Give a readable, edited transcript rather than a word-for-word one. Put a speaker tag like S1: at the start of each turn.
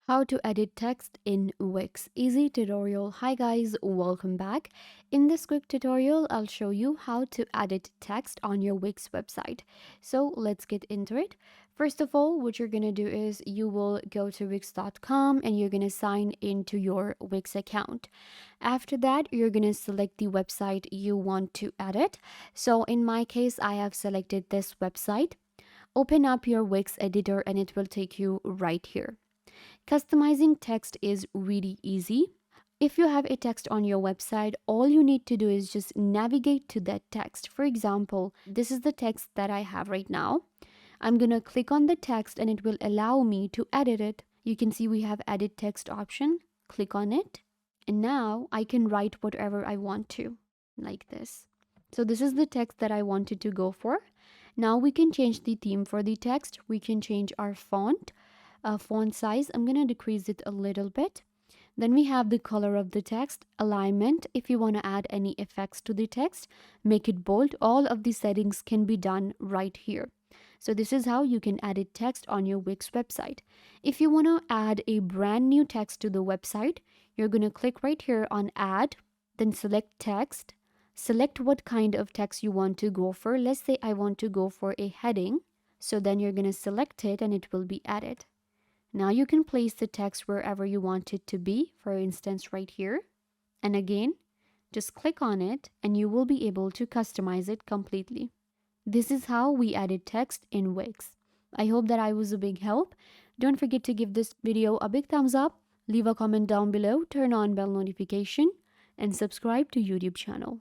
S1: How to edit text in Wix. Easy tutorial. Hi guys, welcome back. In this quick tutorial, I'll show you how to edit text on your Wix website. So let's get into it. First of all, what you're gonna do is you will go to wix.com and you're gonna sign into your Wix account. After that, you're gonna select the website you want to edit. So in my case, I have selected this website. Open up your Wix editor and it will take you right here. Customizing text is really easy. If you have a text on your website, all you need to do is just navigate to that text. For example, this is the text that I have right now. I'm going to click on the text and it will allow me to edit it. You can see we have edit text option. Click on it. And now I can write whatever I want to, like this. So this is the text that I wanted to go for. Now we can change the theme for the text. We can change our font size. I'm going to decrease it a little bit. Then we have the color of the text, alignment. If you want to add any effects to the text, make it bold. All of the settings can be done right here. So this is how you can edit text on your Wix website. If you want to add a brand new text to the website, you're going to click right here on add, then select text. Select what kind of text you want to go for. Let's say I want to go for a heading. So then you're going to select it and it will be added. Now you can place the text wherever you want it to be, for instance right here. And again, just click on it and you will be able to customize it completely. This is how we edit text in Wix. I hope that I was a big help. Don't forget to give this video a big thumbs up, leave a comment down below, turn on bell notification, and subscribe to YouTube channel.